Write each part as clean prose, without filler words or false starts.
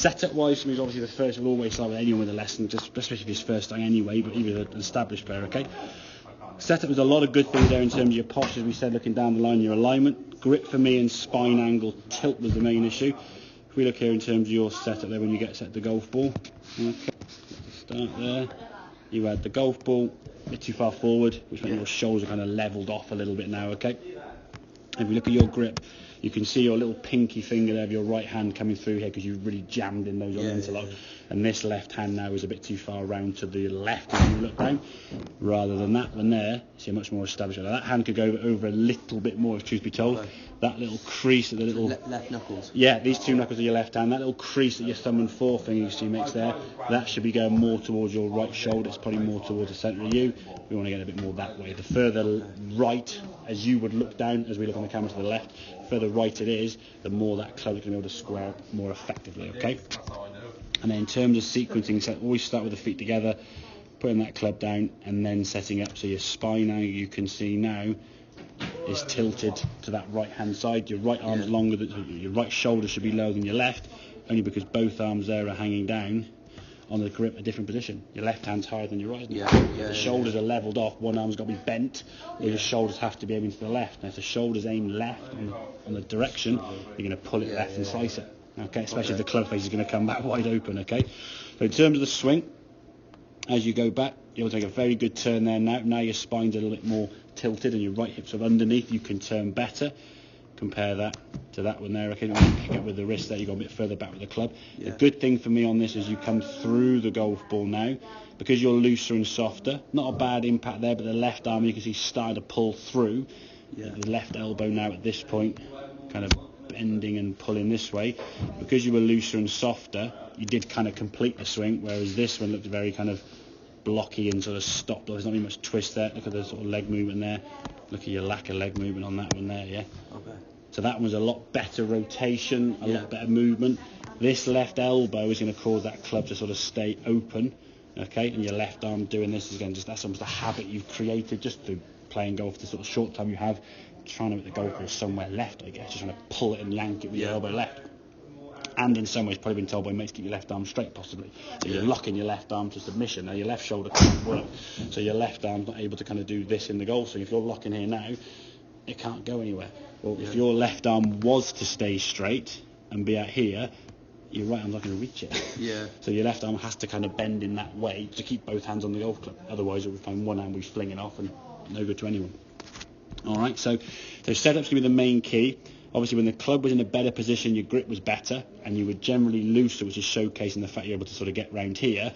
Setup wise, for me, is obviously the first. We'll always start with anyone with a lesson, just especially if it's first time anyway, but even an established player, okay? Setup, there's a lot of good things there in terms of your posture, as we said, looking down the line, your alignment. Grip for me and spine angle, tilt was the main issue. If we look here in terms of your setup there when you get set the golf ball, okay, start there. You had the golf ball a bit too far forward, which meant your shoulders are kind of levelled off a little bit now, okay? If you look at your grip, you can see your little pinky finger there of your right hand coming through here because you've really jammed in those on the interlock. And this left hand now is a bit too far around to the left as you look down, rather than that one there. See, much more established. Now, that hand could go over a little bit more, if truth be told. That little crease at the little left knuckles. Yeah, these two knuckles of your left hand, that little crease that your thumb and forefinger you see mixed there, that should be going more towards your right shoulder. It's probably more towards the centre of you. We want to get a bit more that way. The further right, as you would look down, as we look on the camera to the left, the further right it is, the more that club is going to be able to square up more effectively, okay? And then in terms of sequencing, so always start with the feet together, putting that club down, and then setting up. So your spine now, you can see now, is tilted to that right hand side. Your right arm's longer than your right shoulder should be lower than your left, only because both arms there are hanging down on the grip, a different position. Your left hand's higher than your right. The shoulders are levelled off. One arm's got to be bent, or your shoulders have to be aiming to the left. Now, if the shoulders aim left on the direction, you're going to pull it left and slice it. Okay, especially if the club face is going to come back wide open. Okay, so in terms of the swing, as you go back, you'll take a very good turn there now. Now your spine's a little bit more tilted and your right hips are underneath. You can turn better. Compare that to that one there. Okay, when you pick up with the wrist there, you go a bit further back with the club. The good thing for me on this is you come through the golf ball now, because you're looser and softer. Not a bad impact there, but the left arm you can see starting to pull through. The left elbow now at this point, kind of bending and pulling this way. Because you were looser and softer, you did kind of complete the swing, whereas this one looked very kind of blocky and sort of stopped. There's not really much twist there. Look at the sort of leg movement there. Look at your lack of leg movement on that one there, Okay. So that was a lot better rotation, a lot better movement. This left elbow is going to cause that club to sort of stay open, okay? And your left arm doing this is going to just, that's almost a habit you've created just through playing golf, the sort of short time you have, trying to make the golf ball somewhere left, I guess, just trying to pull it and yank it with your elbow left. And in some ways probably been told by mates to keep your left arm straight, possibly. So you're locking your left arm to submission. Now your left shoulder can't work, so your left arm's not able to kind of do this in the golf swing. If you're locking here now, it can't go anywhere. Well, if your left arm was to stay straight and be out here, your right arm's not going to reach it. So your left arm has to kind of bend in that way to keep both hands on the golf club. Otherwise, it would find one hand we flinging off and no good to anyone. All right, so setup's going to be the main key. Obviously, when the club was in a better position, your grip was better, and you were generally looser, which is showcasing the fact you're able to sort of get round here.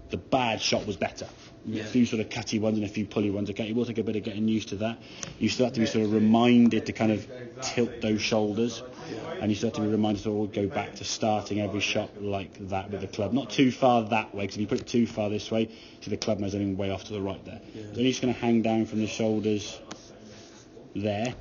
The bad shot was better. A few sort of cutty ones and a few pulley ones. Okay, it will take a bit of getting used to that. You still have to be sort of reminded to kind of tilt those shoulders, and you still have to be reminded to all go back to starting every shot like that with the club. Not too far that way, because if you put it too far this way, see the club nose going way off to the right there. So you're just going to hang down from the shoulders there.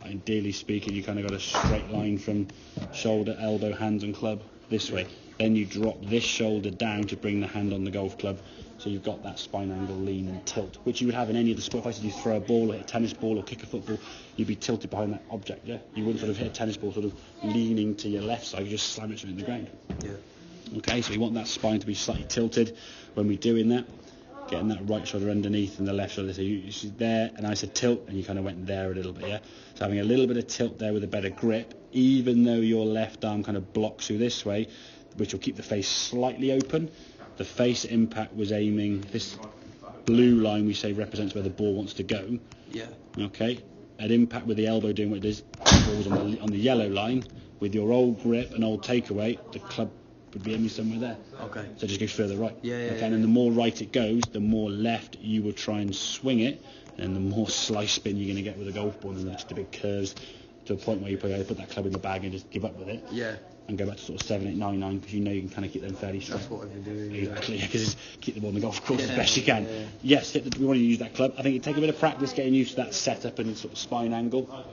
Ideally speaking, you kind of got a straight line from shoulder, elbow, hands and club this way. Then you drop this shoulder down to bring the hand on the golf club, so you've got that spine angle lean and tilt, which you would have in any of the sport. If I said you throw a ball, or hit a tennis ball or kick a football, you'd be tilted behind that object, You wouldn't sort of hit a tennis ball sort of leaning to your left side, you just slam it straight in the ground. Okay, so you want that spine to be slightly tilted when we're doing that. Getting that right shoulder underneath and the left shoulder. So you see there, and I said tilt, and you kind of went there a little bit, So having a little bit of tilt there with a better grip, even though your left arm kind of blocks you this way, which will keep the face slightly open. The face impact was aiming, this blue line we say represents where the ball wants to go. Okay, at impact with the elbow doing what it is, the ball's on the yellow line. With your old grip and old takeaway, the club would be aiming somewhere there. Okay. So it just goes further right. And then the more right it goes, the more left you will try and swing it, and the more slice spin you're going to get with a golf ball, and just the big curves to a point where you put that club in the bag and just give up with it. And go back to sort of 7, 8, 9, 9, because you know you can kind of keep them fairly strong. That's what I've been doing. Exactly, because keep the ball on the golf course as best you can. Yes, we want to use that club. I think it take a bit of practice getting used to that setup and sort of spine angle.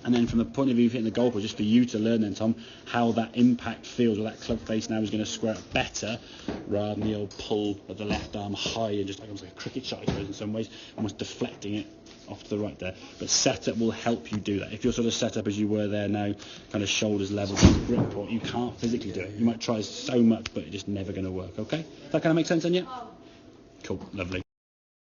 And then from the point of view of hitting the goalpost, just for you to learn then, Tom, how that impact feels, or that club face now is going to square up better, rather than the old pull of the left arm high and just almost like a cricket shot, I suppose, in some ways, almost deflecting it off to the right there. But setup will help you do that. If you're sort of set up as you were there now, kind of shoulders level to the grip point, you can't physically do it. You might try so much, but it's just never going to work, okay? That kind of makes sense then, yeah? Cool, lovely.